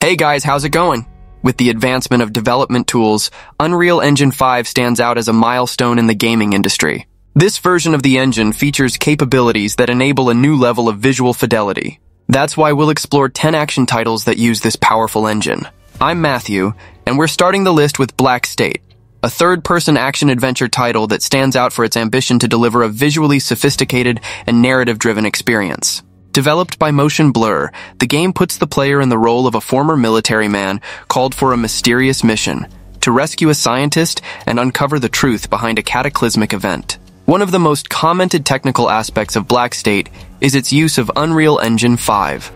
Hey guys, how's it going? With the advancement of development tools, Unreal Engine 5 stands out as a milestone in the gaming industry. This version of the engine features capabilities that enable a new level of visual fidelity. That's why we'll explore 10 action titles that use this powerful engine. I'm Matthew, and we're starting the list with Black State, a third-person action-adventure title that stands out for its ambition to deliver a visually sophisticated and narrative-driven experience. Developed by Motion Blur, the game puts the player in the role of a former military man called for a mysterious mission to rescue a scientist and uncover the truth behind a cataclysmic event. One of the most commented technical aspects of Black State is its use of Unreal Engine 5.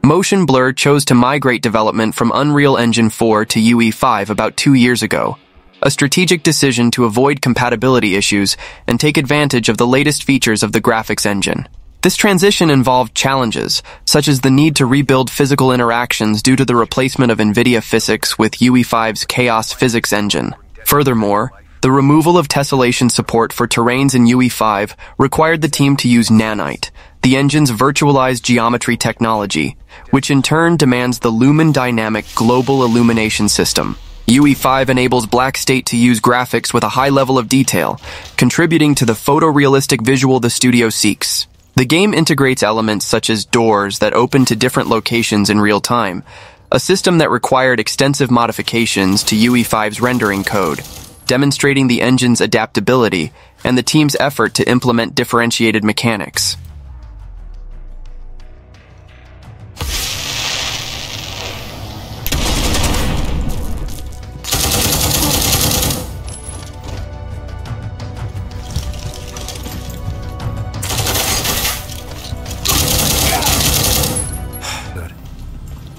Motion Blur chose to migrate development from Unreal Engine 4 to UE5 about 2 years ago, a strategic decision to avoid compatibility issues and take advantage of the latest features of the graphics engine. This transition involved challenges, such as the need to rebuild physical interactions due to the replacement of NVIDIA physics with UE5's Chaos Physics engine. Furthermore, the removal of tessellation support for terrains in UE5 required the team to use Nanite, the engine's virtualized geometry technology, which in turn demands the Lumen Dynamic Global Illumination System. UE5 enables Black State to use graphics with a high level of detail, contributing to the photorealistic visual the studio seeks. The game integrates elements such as doors that open to different locations in real time, a system that required extensive modifications to UE5's rendering code, demonstrating the engine's adaptability and the team's effort to implement differentiated mechanics.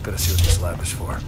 Gotta see what this lab is for.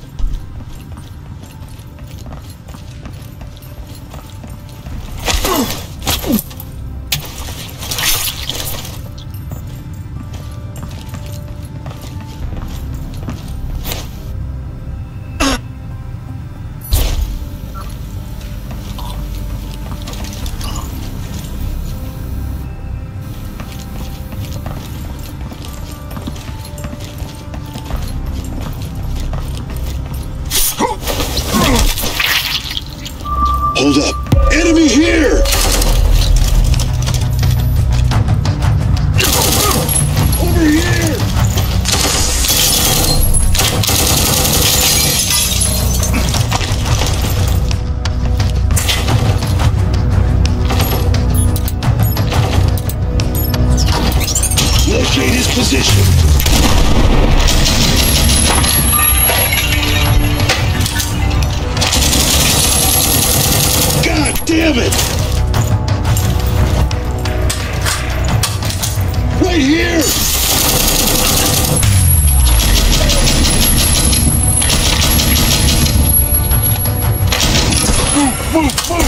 Hold up! Enemy here! Over here! Locate his position! Damn it! Right here! Move!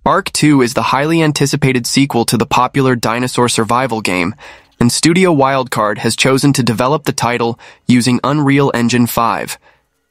Ark 2 is the highly anticipated sequel to the popular dinosaur survival game, and Studio Wildcard has chosen to develop the title using Unreal Engine 5.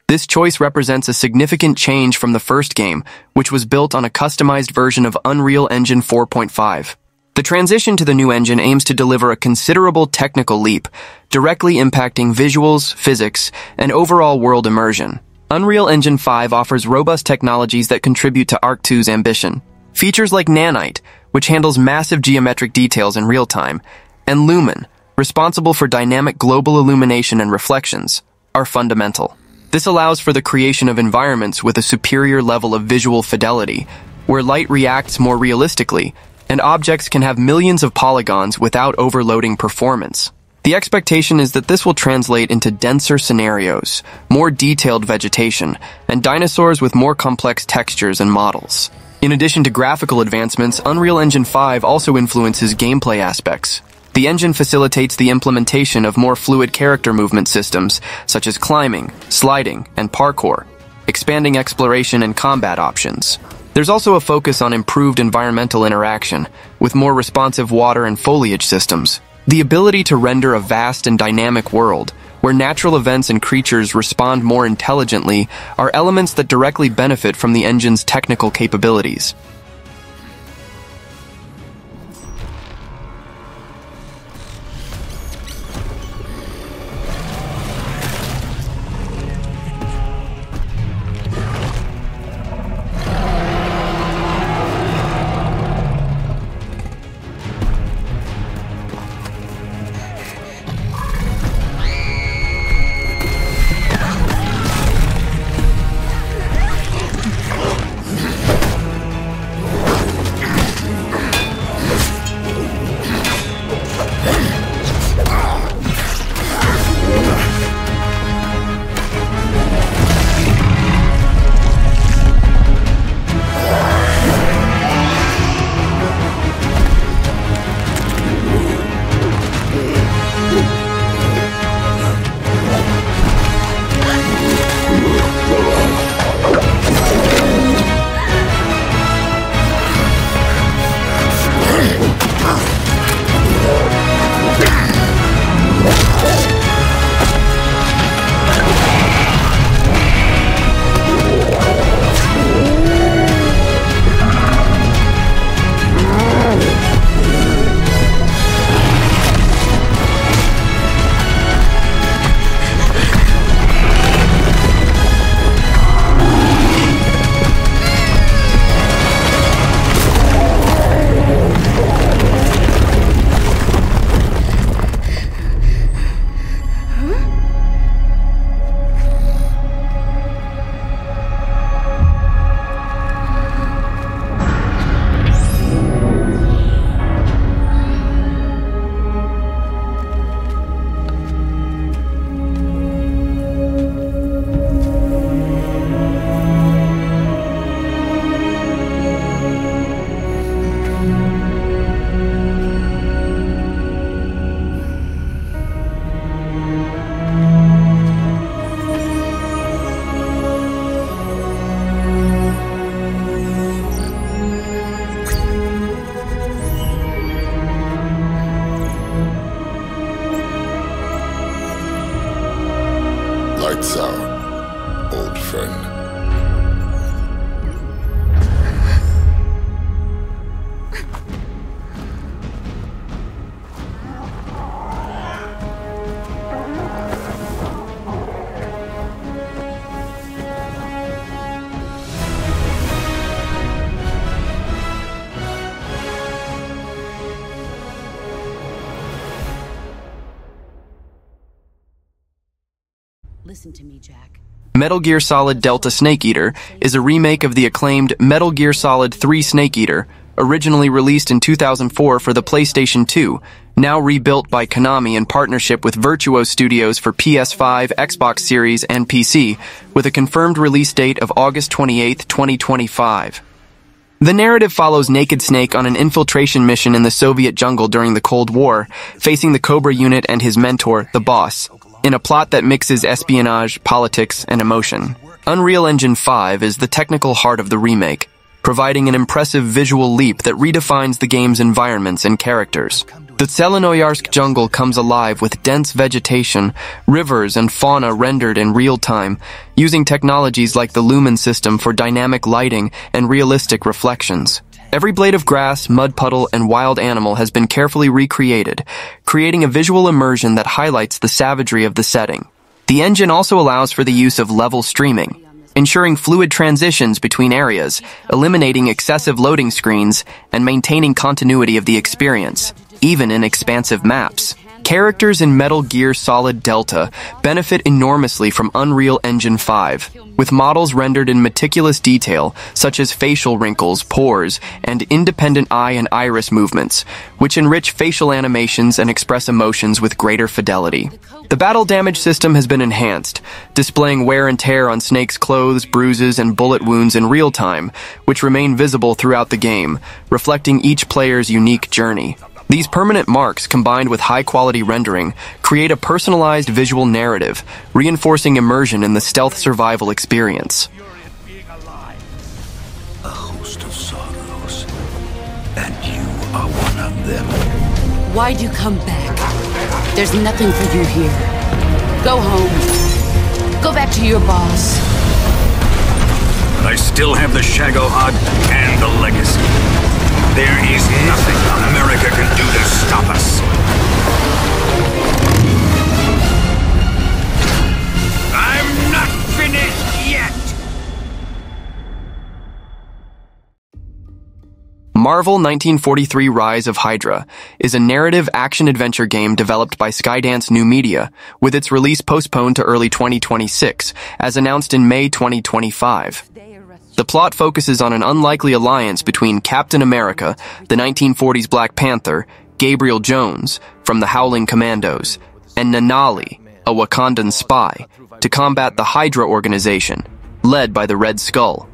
This choice represents a significant change from the first game, which was built on a customized version of Unreal Engine 4.5. The transition to the new engine aims to deliver a considerable technical leap, directly impacting visuals, physics, and overall world immersion. Unreal Engine 5 offers robust technologies that contribute to Ark 2's ambition. Features like Nanite, which handles massive geometric details in real time, and Lumen, responsible for dynamic global illumination and reflections, are fundamental. This allows for the creation of environments with a superior level of visual fidelity, where light reacts more realistically, and objects can have millions of polygons without overloading performance. The expectation is that this will translate into denser scenarios, more detailed vegetation, and dinosaurs with more complex textures and models. In addition to graphical advancements, Unreal Engine 5 also influences gameplay aspects. The engine facilitates the implementation of more fluid character movement systems, such as climbing, sliding, and parkour, expanding exploration and combat options. There's also a focus on improved environmental interaction, with more responsive water and foliage systems. The ability to render a vast and dynamic world, where natural events and creatures respond more intelligently, are elements that directly benefit from the engine's technical capabilities. Lights out, old friend. Listen to me, Jack. Metal Gear Solid Delta Snake Eater is a remake of the acclaimed Metal Gear Solid 3 Snake Eater, originally released in 2004 for the PlayStation 2, now rebuilt by Konami in partnership with Virtuos Studios for PS5, Xbox Series, and PC, with a confirmed release date of August 28, 2025. The narrative follows Naked Snake on an infiltration mission in the Soviet jungle during the Cold War, facing the Cobra unit and his mentor, the Boss, in a plot that mixes espionage, politics, and emotion. Unreal Engine 5 is the technical heart of the remake, providing an impressive visual leap that redefines the game's environments and characters. The Tselenoyarsk jungle comes alive with dense vegetation, rivers, and fauna rendered in real time, using technologies like the Lumen system for dynamic lighting and realistic reflections. Every blade of grass, mud puddle, and wild animal has been carefully recreated, creating a visual immersion that highlights the savagery of the setting. The engine also allows for the use of level streaming, ensuring fluid transitions between areas, eliminating excessive loading screens, and maintaining continuity of the experience, even in expansive maps. Characters in Metal Gear Solid Delta benefit enormously from Unreal Engine 5, with models rendered in meticulous detail, such as facial wrinkles, pores, and independent eye and iris movements, which enrich facial animations and express emotions with greater fidelity. The battle damage system has been enhanced, displaying wear and tear on Snake's clothes, bruises, and bullet wounds in real time, which remain visible throughout the game, reflecting each player's unique journey. These permanent marks, combined with high-quality rendering, create a personalized visual narrative, reinforcing immersion in the stealth survival experience. A host of sorrows, and you are one of them. Why'd you come back? There's nothing for you here. Go home. Go back to your boss. But I still have the Shagohod and the legacy. There is nothing America can do to stop us. I'm not finished yet! Marvel 1943 Rise of Hydra is a narrative action-adventure game developed by Skydance New Media, with its release postponed to early 2026, as announced in May 2025. The plot focuses on an unlikely alliance between Captain America, the 1940s Black Panther, Gabriel Jones, from the Howling Commandos, and Nanali, a Wakandan spy, to combat the Hydra organization, led by the Red Skull.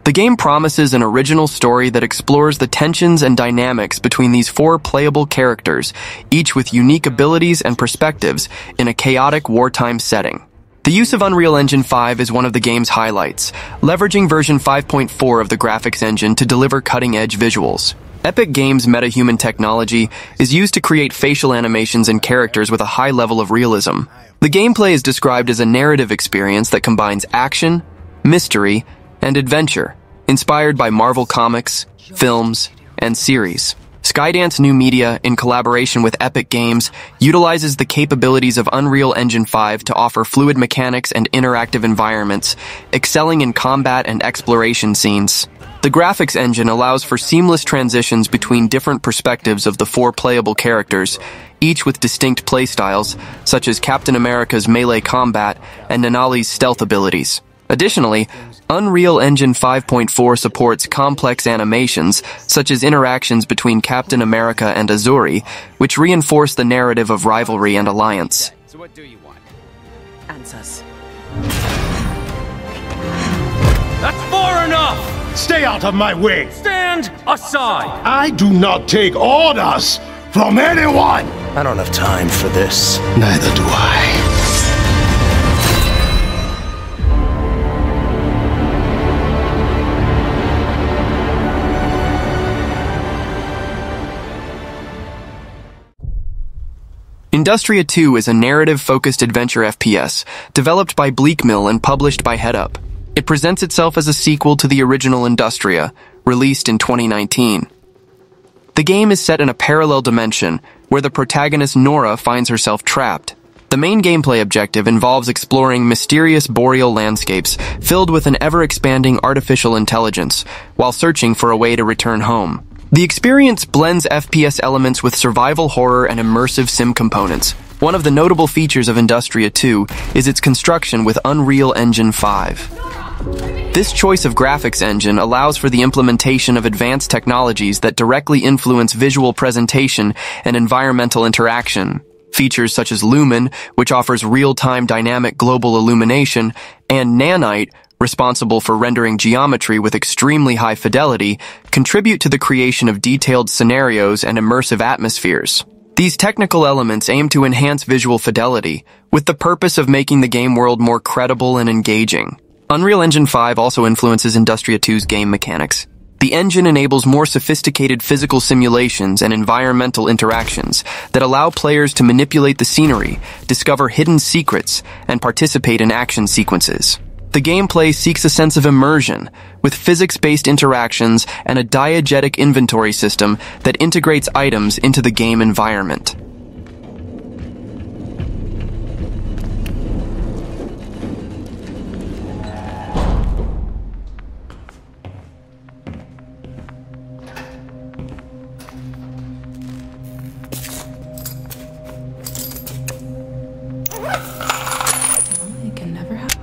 The game promises an original story that explores the tensions and dynamics between these four playable characters, each with unique abilities and perspectives in a chaotic wartime setting. The use of Unreal Engine 5 is one of the game's highlights, leveraging version 5.4 of the graphics engine to deliver cutting-edge visuals. Epic Games' metahuman technology is used to create facial animations and characters with a high level of realism. The gameplay is described as a narrative experience that combines action, mystery, and adventure, inspired by Marvel comics, films, and series. Skydance New Media, in collaboration with Epic Games, utilizes the capabilities of Unreal Engine 5 to offer fluid mechanics and interactive environments, excelling in combat and exploration scenes. The graphics engine allows for seamless transitions between different perspectives of the four playable characters, each with distinct playstyles, such as Captain America's melee combat and Nanali's stealth abilities. Additionally, Unreal Engine 5.4 supports complex animations, such as interactions between Captain America and Azuri, which reinforce the narrative of rivalry and alliance. So what do you want? Answers. That's far enough! Stay out of my way! Stand aside! I do not take orders from anyone! I don't have time for this. Neither do I. Industria 2 is a narrative-focused adventure FPS, developed by Bleak Mill and published by Head Up. It presents itself as a sequel to the original Industria, released in 2019. The game is set in a parallel dimension, where the protagonist Nora finds herself trapped. The main gameplay objective involves exploring mysterious boreal landscapes filled with an ever-expanding artificial intelligence, while searching for a way to return home. The experience blends FPS elements with survival horror and immersive sim components. One of the notable features of Industria 2 is its construction with Unreal Engine 5. This choice of graphics engine allows for the implementation of advanced technologies that directly influence visual presentation and environmental interaction. Features such as Lumen, which offers real-time dynamic global illumination, and Nanite, responsible for rendering geometry with extremely high fidelity, contribute to the creation of detailed scenarios and immersive atmospheres. These technical elements aim to enhance visual fidelity, with the purpose of making the game world more credible and engaging. Unreal Engine 5 also influences Industria 2's game mechanics. The engine enables more sophisticated physical simulations and environmental interactions that allow players to manipulate the scenery, discover hidden secrets, and participate in action sequences. The gameplay seeks a sense of immersion, with physics-based interactions and a diegetic inventory system that integrates items into the game environment. It can never happen.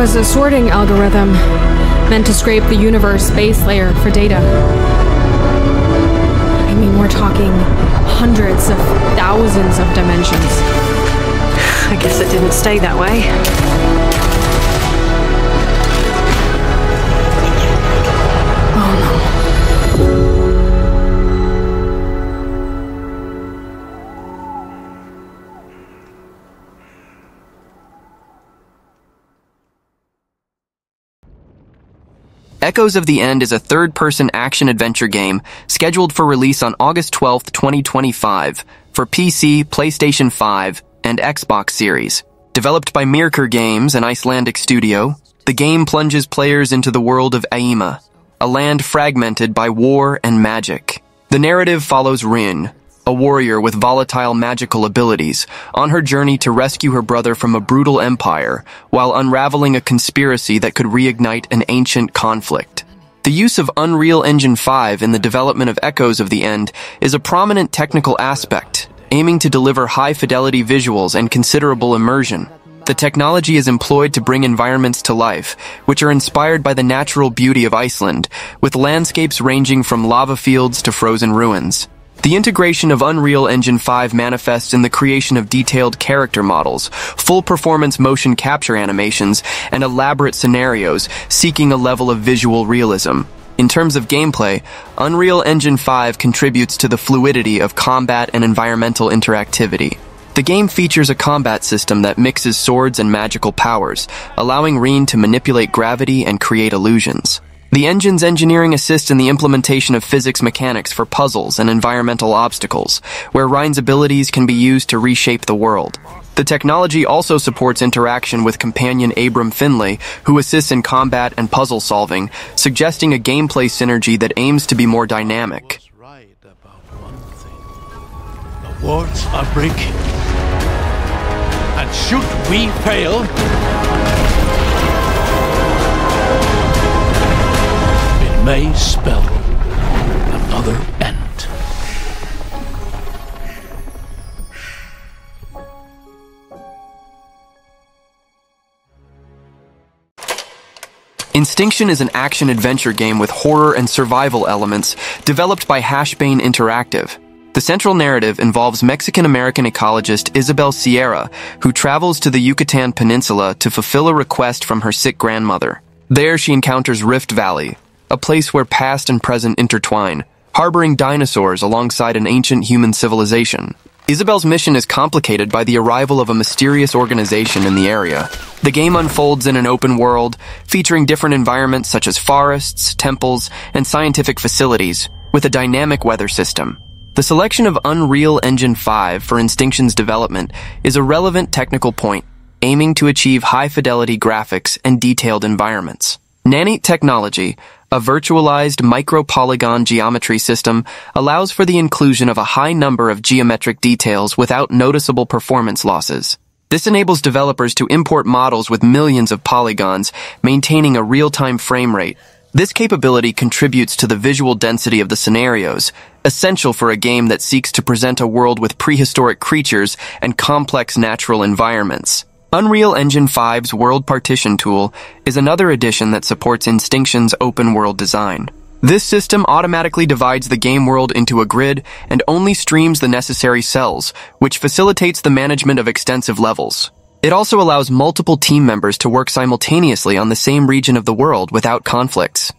was a sorting algorithm meant to scrape the universe base layer for data. I mean, we're talking hundreds of thousands of dimensions. I guess it didn't stay that way. Oh no. Echoes of the End is a third-person action-adventure game scheduled for release on August 12, 2025 for PC, PlayStation 5, and Xbox Series. Developed by Mirkr Games, an Icelandic studio, the game plunges players into the world of Aima, a land fragmented by war and magic. The narrative follows Rin, a warrior with volatile magical abilities, on her journey to rescue her brother from a brutal empire, while unraveling a conspiracy that could reignite an ancient conflict. The use of Unreal Engine 5 in the development of Echoes of the End is a prominent technical aspect, aiming to deliver high-fidelity visuals and considerable immersion. The technology is employed to bring environments to life, which are inspired by the natural beauty of Iceland, with landscapes ranging from lava fields to frozen ruins. The integration of Unreal Engine 5 manifests in the creation of detailed character models, full-performance motion capture animations, and elaborate scenarios, seeking a level of visual realism. In terms of gameplay, Unreal Engine 5 contributes to the fluidity of combat and environmental interactivity. The game features a combat system that mixes swords and magical powers, allowing Rin to manipulate gravity and create illusions. The engine's engineering assists in the implementation of physics mechanics for puzzles and environmental obstacles, where Rin's abilities can be used to reshape the world. The technology also supports interaction with companion Abram Finlay, who assists in combat and puzzle solving, suggesting a gameplay synergy that aims to be more dynamic. Right about one thing. The wards are breaking. And should we fail, may spell another end. Instinction is an action-adventure game with horror and survival elements developed by Hashbane Interactive. The central narrative involves Mexican-American ecologist Isabel Sierra, who travels to the Yucatan Peninsula to fulfill a request from her sick grandmother. There she encounters Rift Valley, a place where past and present intertwine, harboring dinosaurs alongside an ancient human civilization. Isabel's mission is complicated by the arrival of a mysterious organization in the area. The game unfolds in an open world, featuring different environments such as forests, temples, and scientific facilities, with a dynamic weather system. The selection of Unreal Engine 5 for Instinction's development is a relevant technical point, aiming to achieve high-fidelity graphics and detailed environments. Nanite technology, a virtualized micro-polygon geometry system, allows for the inclusion of a high number of geometric details without noticeable performance losses. This enables developers to import models with millions of polygons, maintaining a real-time frame rate. This capability contributes to the visual density of the scenarios, essential for a game that seeks to present a world with prehistoric creatures and complex natural environments. Unreal Engine 5's World Partition tool is another addition that supports Instinction's open-world design. This system automatically divides the game world into a grid and only streams the necessary cells, which facilitates the management of extensive levels. It also allows multiple team members to work simultaneously on the same region of the world without conflicts.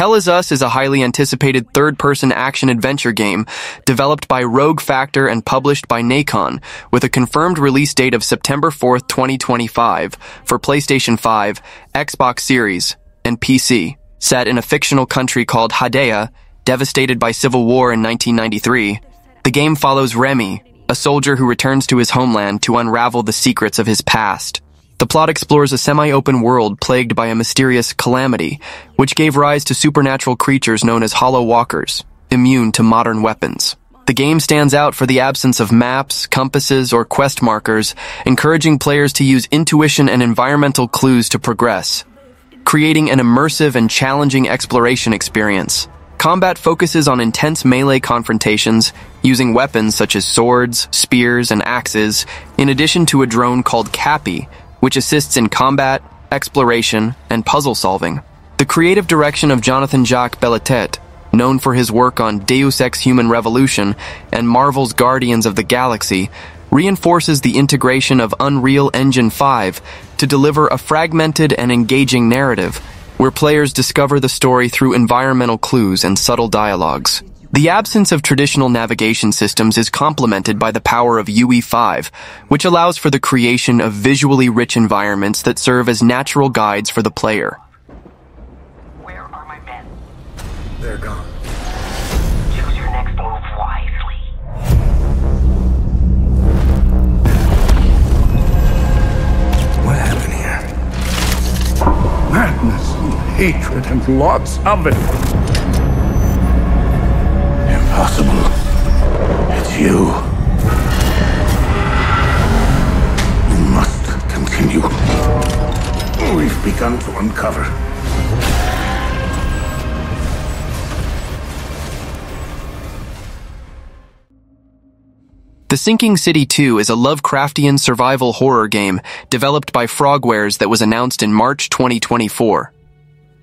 Hell Is Us is a highly anticipated third-person action-adventure game developed by Rogue Factor and published by Nacon, with a confirmed release date of September 4th, 2025 for PlayStation 5, Xbox Series, and PC. Set in a fictional country called Hydra, devastated by civil war in 1993, the game follows Remy, a soldier who returns to his homeland to unravel the secrets of his past. The plot explores a semi-open world plagued by a mysterious calamity, which gave rise to supernatural creatures known as Hollow Walkers, immune to modern weapons. The game stands out for the absence of maps, compasses, or quest markers, encouraging players to use intuition and environmental clues to progress, creating an immersive and challenging exploration experience. Combat focuses on intense melee confrontations, using weapons such as swords, spears, and axes, in addition to a drone called Cappy, which assists in combat, exploration, and puzzle solving. The creative direction of Jonathan Jacques Belletet, known for his work on Deus Ex Human Revolution and Marvel's Guardians of the Galaxy, reinforces the integration of Unreal Engine 5 to deliver a fragmented and engaging narrative, where players discover the story through environmental clues and subtle dialogues. The absence of traditional navigation systems is complemented by the power of UE5, which allows for the creation of visually rich environments that serve as natural guides for the player. Where are my men? They're gone. Choose your next move wisely. What happened here? Madness and hatred and lots of it. Impossible. It's you. We must continue. We've begun to uncover. The Sinking City 2 is a Lovecraftian survival horror game developed by Frogwares that was announced in March 2024.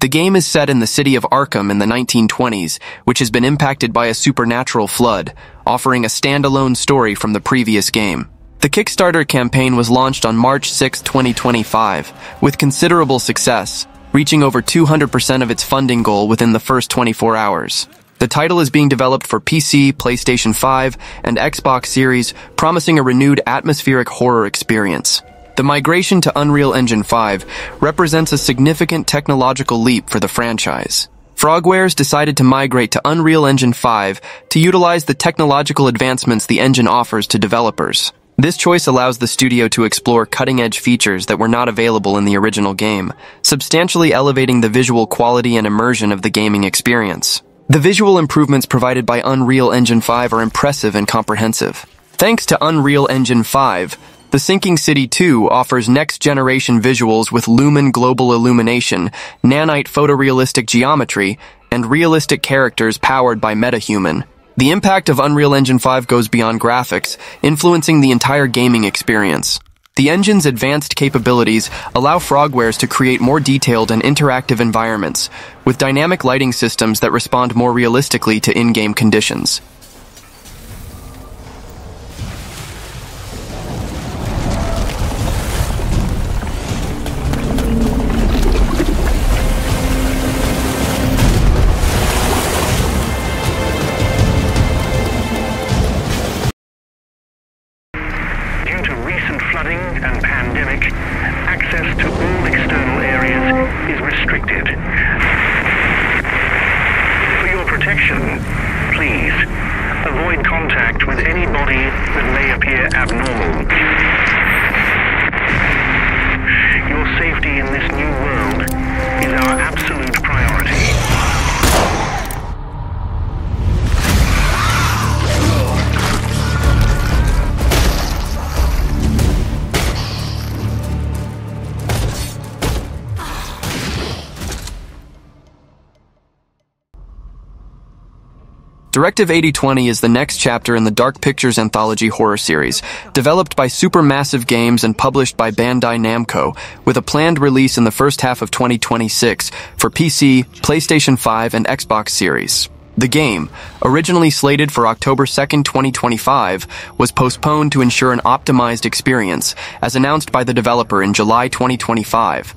The game is set in the city of Arkham in the 1920s, which has been impacted by a supernatural flood, offering a standalone story from the previous game. The Kickstarter campaign was launched on March 6, 2025, with considerable success, reaching over 200% of its funding goal within the first 24 hours. The title is being developed for PC, PlayStation 5, and Xbox Series, promising a renewed atmospheric horror experience. The migration to Unreal Engine 5 represents a significant technological leap for the franchise. Frogwares decided to migrate to Unreal Engine 5 to utilize the technological advancements the engine offers to developers. This choice allows the studio to explore cutting-edge features that were not available in the original game, substantially elevating the visual quality and immersion of the gaming experience. The visual improvements provided by Unreal Engine 5 are impressive and comprehensive. Thanks to Unreal Engine 5, The Sinking City 2 offers next-generation visuals with lumen global illumination, nanite photorealistic geometry, and realistic characters powered by MetaHuman. The impact of Unreal Engine 5 goes beyond graphics, influencing the entire gaming experience. The engine's advanced capabilities allow Frogwares to create more detailed and interactive environments, with dynamic lighting systems that respond more realistically to in-game conditions. Directive 8020 is the next chapter in the Dark Pictures anthology horror series, developed by Supermassive Games and published by Bandai Namco, with a planned release in the first half of 2026 for PC, PlayStation 5, and Xbox Series. The game, originally slated for October 2, 2025, was postponed to ensure an optimized experience, as announced by the developer in July 2025.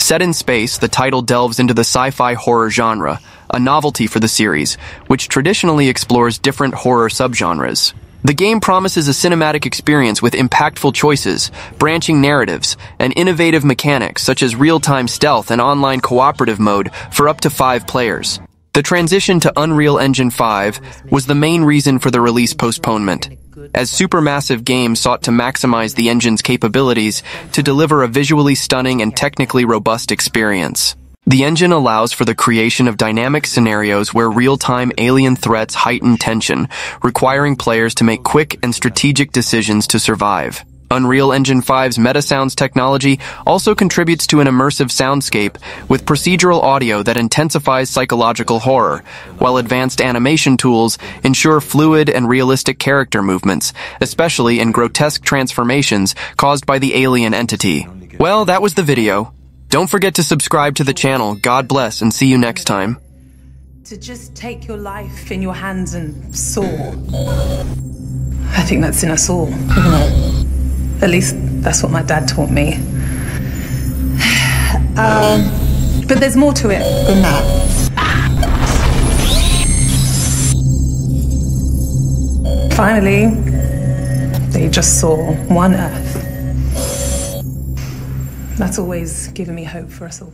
Set in space, the title delves into the sci-fi horror genre, a novelty for the series, which traditionally explores different horror subgenres. The game promises a cinematic experience with impactful choices, branching narratives, and innovative mechanics such as real-time stealth and online cooperative mode for up to 5 players. The transition to Unreal Engine 5 was the main reason for the release postponement, as Supermassive Games sought to maximize the engine's capabilities to deliver a visually stunning and technically robust experience. The engine allows for the creation of dynamic scenarios where real-time alien threats heighten tension, requiring players to make quick and strategic decisions to survive. Unreal Engine 5's meta-sounds technology also contributes to an immersive soundscape with procedural audio that intensifies psychological horror, while advanced animation tools ensure fluid and realistic character movements, especially in grotesque transformations caused by the alien entity. Well, that was the video. Don't forget to subscribe to the channel. God bless, and see you next time. To just take your life in your hands and soar. I think that's in us all, isn't it? At least that's what my dad taught me. But there's more to it than that. Finally, they just saw one Earth. That's always given me hope for us all.